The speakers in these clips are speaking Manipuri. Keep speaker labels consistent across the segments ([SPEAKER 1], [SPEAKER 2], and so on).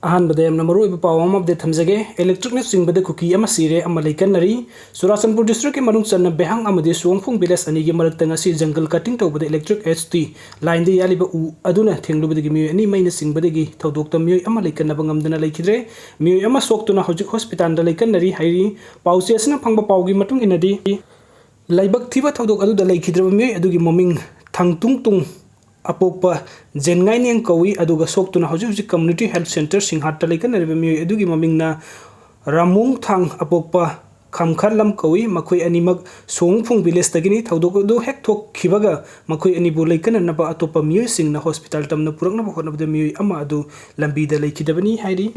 [SPEAKER 1] अहानबदे नमरो पावम अपडेट थमजगे इलेक्ट्रिक ने सिंगबदे कुकी अमा सिरे अमा लेकनरी सुरासनपुर डिस्ट्रिक्ट के मनुंग चन्न बेहंग अमदे सोंगफुंग विलेज अनि गे मरक्ता ngasi जंगल कटिंग तौबदे इलेक्ट्रिक एचटी लाइन दे यालिबा उ अदुना थेंगलुबदे मियो अनि मैना सिंगबदे गे थौदोक्ता मियो अमा लेकनबा ngamdana लेखिद्रे मियो अमा सोक्तुना हौजिक हॉस्पिटल दा लेकनरी हाइरी पाउसेसना फंगबा पाउगी मतुंग इनदी लाइबक थिबा थौदोक अदुदा लेखिद्रे मियो अदुगी ममिंग थंगतुंग तुंग अपोप जेनगाइनियं कौई अदुगा सोक्तुना हौजिक कम्युनिटी हेल्थ सेंटर सिंहाट लेकनरी मियो अदुगी ममिंगना रामुंग थांग अपोप खमखरलम कौई मखोई अनिमक सोंगफुंग विलेज तगिनी थौदोक दो हेक थोक खिबगा मखोई अनिबो लेकननबा अतोप मियो सिंगना हॉस्पिटल तमना पुरकनबा होनबदे मियो अमा अदु लंबीदा लेखिदबनी हाइरी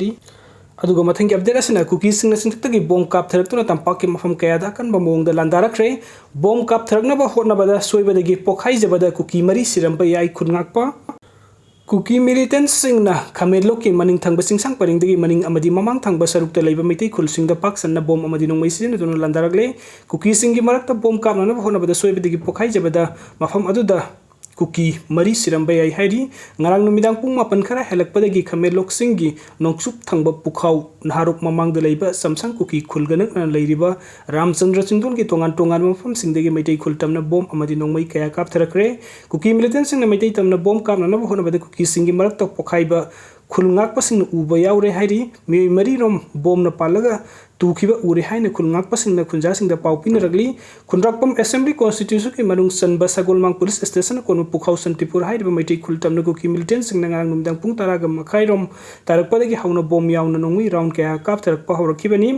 [SPEAKER 1] अदुगा मथंग अपडेट असना कुकी सिंगना सिंथक्तगी बोम काप थरक्तुना तंपाक के मफम कयादा अकनबा मोंगदा लांदारखरे बोम काप थरकनबा होनबदा सोइबदगी पोखाइजबदा कुकी मरी सिरंबा याई खुनगाकपा कुकी मिलिटेंट सिंगना खमेलो के मनिंग थंगबा सिंगसांग परिंगदगी मनिंग अमदी ममांग थंगबा सरुकता लैबा मैतै खुलसिंगदा पाक सन्ना बोम अमदी नोंमै सिजन दुना लांदारगले कुकी सिंगी मरक्ता बोम कापनबा होनबदा सोइबदगी पोखाइजबदा मफम अदुदा कुकी मरी सिरंबा याई हाइरी ngarang numidag pung mapan khara helakpadagi khamelok singgi nongsup thangba pukhau naharuk mamangda leiba samsang kuki khulganak leiriba ramchandra chindul gi tongan tongan mafam singdagi maitai khultamna bom amadi nongmai kaya kap tharakre kuki militant singna maitai tamna bom kapna na honabada kuki singi marak tok pokhaiba khulngak pasing uba yaure hairi mi mari rom bom na palaga तुखिबा उरे हाइने खुलंगाक पसिंगना खुंजा सिंगदा पाउपिन रगली खुनराकपम असेंबली कॉन्स्टिट्यूशन के मनुंग सनबा सगोलमांग पुलिस स्टेशन कोन पुखाउ सन्तिपुर हाइबा मैटै खुलतमना कुकी मिलिटेंट सिंगना ngang numdang pung taraga makhairom tarakpadagi hauna bom yauna nongwi round kaya kap tarakpa hawrakibani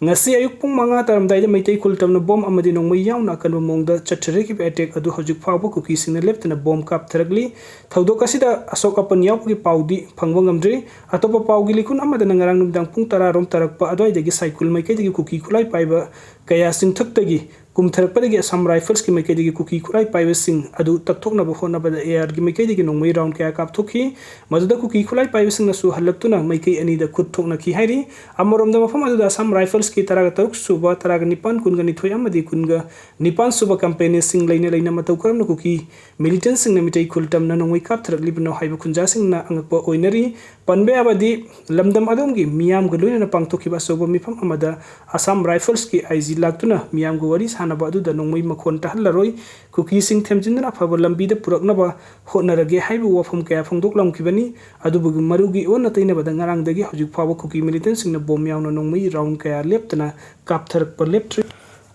[SPEAKER 1] ngasi ayuk pung manga taramdaida मैटै खुलतमना bom amadi nongmai yauna Akanba Maongda chathareki attack adu hojik phawba kuki singna leptana bom kap tharagli thaudok asida asok apan yawgi paudi phangba ngamdri atopa paugi likun amada ngarang numdang pung tararom tarakpa adwaidagi cycle maikadagi kuki khulai paiba kaya singthaktagi kumtharakpadagi Assam Rifles ki maikadagi kuki khulai paiba sing adu takthoknaba honabada AR gi maikadagi nongmai round kaya kapthokhi maduda kuki khulai paiba sing nasu halaktuna maikai ani da khut thokna ki hairi amoromda mafam adu Assam Rifles ki taraga taruk suba taraga nipan kunga nithoi amadi kunga nipan suba campaign sing laina matau karamna kuki militant sing na mitai khultamna nongmai kaptharakli bno haiba kunja sing na angakpa oinari panbe abadi lamdam adamgi miyam ga loina pangthokiba soba mifam amada Assam Rifles ki IG laktuna miyam ga wari sanaba adu da nongmai makhon tahallaroi kuki sing themjindna phaba lambi da puraknaba hotnarage haibu wafam kaya phongdok lamkibani adubu marugi onna taina bada ngarang dagi hojik phaba kuki militant sing na bom yauna nongmai round kaya leptana kaptharak pa leptri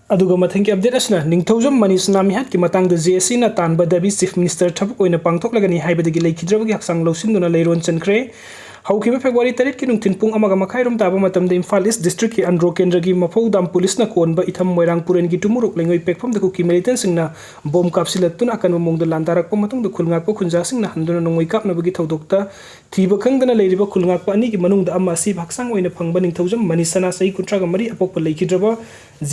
[SPEAKER 1] aduga mathangki update asna ningthaujam manisna mihat ki matang da JSC na tanba dabi chief minister thabuk oina pangthok lagani haibadagi leikhidrabagi haksang lousinduna leiron chankhre हौखिबा फेब्रुवारी 3 की नुंथिन पुंग अमागा मखाइरोम ताबा मतमदे इम्फाल ईस्ट डिस्ट्रिक्ट की अंड्रो केंद्रगी मफौदाम पुलिस ना कोनबा इथम मोइरांग पुरेन की टुमुरुक लेंगoi पेखफम दकु की मिलिटेंट सिंगना बम कापसिलतुन अकन मोंगद लांदारक मतुंग द खुलंगाक खुंजा सिंगना हंदुना नोंगoi कापनबगी थौदोक्ता थीबा खंगदना लेरिबा खुलंगाक अनि की मनुंग द अमा सी भागसांग ओइना फंगबा निंगथौजम मनीसना सही कुंट्रागा मरी अपोप लेखिद्रबा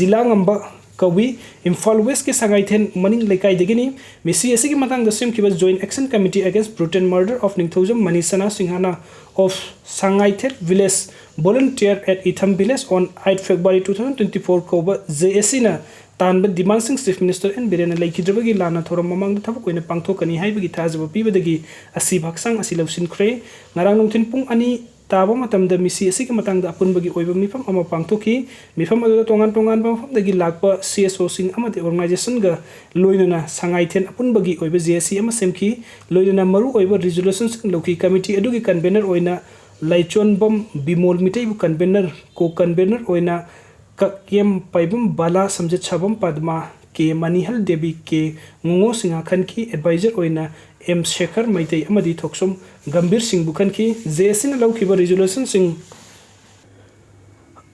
[SPEAKER 1] जिला ngamba कवि इम्फाल वेस्ट के संगाइथेन मनिंग लेकाई देगिनी मिसी एसी की मतंग द सेम किबा joint action committee against brutal murder of Ningthoujam Manisana सिंहाना of Sangaithet village volunteer at Itham village on 8 February 2024 koba JSC na tanba demand sing chief minister and birena leikhidrabagi lana thoram mamang da thabuk oina pangthokani haibagi thajaba pibadagi asi bhaksang asi lausin khre ngarang nungthin pung ani taba matamda misi asi ki matang da apunbagi oiba mifam ama pangthoki mifam adu tongan mafam dagi lakpa CSO sing amati organization ga loinana sangaithen apunbagi oiba JSC ama semki loinana maru oiba resolution sing loki committee adugi convener oina laichon bom bimol mitai bu convener ko convener oina kakiem paibum bala samjat chabam padma के मनीहल देवी के ngो सिंहा खन की एडवाइजर ओइना एम शेखर मैतै अमदी थोक्सम गंभीर सिंह बुखन की जेसिन लौखिबा रेजोल्यूशन सिंह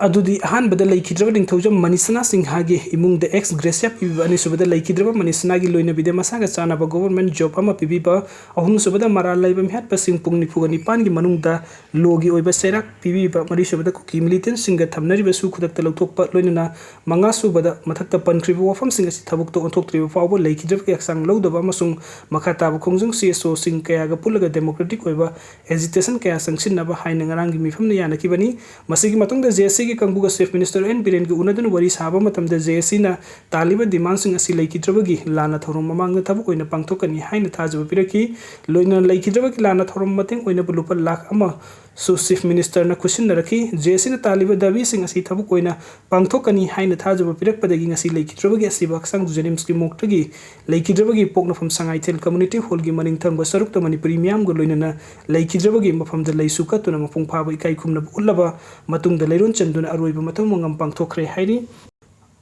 [SPEAKER 1] अदुदी अहान बदल लेखिद्रब निंगथौजम मनीसना सिंहा गे इमुंग द एक्स ग्रेसिया पिबा अनि सुबदा लेखिद्रब मनीसना गी लोइना बिदे मसागा चानाबा गवर्नमेंट जॉब अमा पिबिबा अहुम सुबदा मारा लाइबम हेत पसिंग पुंगनि फुगनि पानगी मनुंगदा लोगी ओइबा सेराक पिबिबा मरी सुबदा कुकी मिलिटेंट सिंगा थमनरिबा सु खुदक्ता लौथोकपा लोइना मंगा सुबदा मथक्ता पनख्रिबा वफम सिंग असि थबुक तो ओथोक्त्रिबा फावबो लेखिद्रब के एक्सांग लौदबा मसुंग मखाताबा खोंजों CSO सिंग कयागा पुलगा डेमोक्रेटिक ओइबा एजिटेशन कया संगसिनबा हाइना ngarang gi mifam na yanakibani masigi matungda JSC की कंबुगा चीफ मिनिस्टर एन बिरेन की उनदन वरी साबा मतमदा JSC ना तालिबा डिमांड सिंग असि लेखिद्रबगी लाना थोरम ममांग थबक ओइना पांगथोकनी हाइना थाजब पिरकी लोइना लेखिद्रबगी लाना थोरम मतेंग ओइना बुलुपा लाख अमा su Chief Minister na kusinaraki JC na taliba dawi sing asi thabuk oina pangthokani haina thajaba pirakpadagi ngasi leikidrabagi asiba aksang dujanim ski moktagi leikidrabagi poknafam sangai tel community hall gi maning thangba sarukta manipuri miyam go loinana leikidrabagi mafamda leisuka tuna mapung phaba ikai khumna ullaba matungda leiron chanduna aroiba matham mangam pangthokre hairi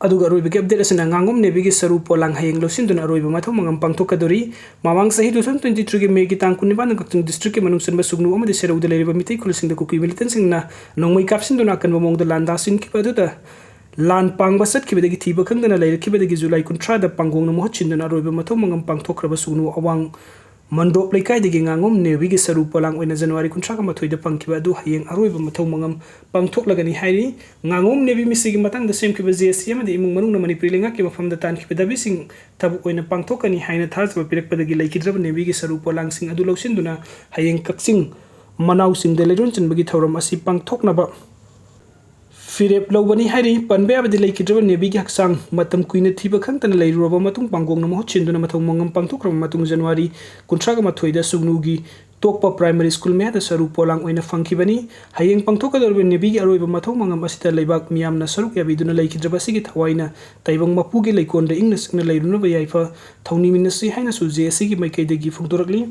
[SPEAKER 1] aduga aroiba ge update asina ngangom nebi gi saru polang hayeng losinduna aroiba matham mangam pangthokadori mamang sahi 2023 gi me gi tang kuniba na kaktung district ge manung sanba sugnu amade serauda leiba mitai kulisingda kuki militant singna nongmei kapsinduna Akanba Maongda landa sin kibaduda lan pangba sat kibadagi thiba khangdana leira kibadagi July 13 da pangong na mohot chinduna aroiba matham mangam pangthokraba sugnu awang mandop lekai digi ngangom nebi gi saru polang oina January 13 da pangkiba adu hayeng aroiba mathau mangam pangthoklagani hairi ngangom nebi misigi matang da sem kiba JC amadi imung manung na manipuri lenga ki mafam da tan kiba dabi sing tabu oina pangthokani haina thajba pirakpadagi leikidrab nebi gi saru polang sing adu lausinduna hayeng kaksing manau sing de leron chanbagi thoram asi pangthoknaba Firep lawani hari panbe abadi leikidraba nebi gi haksang matam kuina thiba khangtana leiruba matung pangong na mohot chinduna mathau mangam pangthokram matung January 13 da sugnugi tokpa primary school me da saru polang oina fangkibani hayeng pangthokadorbe nebi gi aroiba mathau mangam asita leibak miyamna saruk yabiduna leikidraba sigi thawaina taibang mapugi leikonda ingna sikna leiruna bayaifa thawni minasi haina su JC gi maikaidagi phungdorakli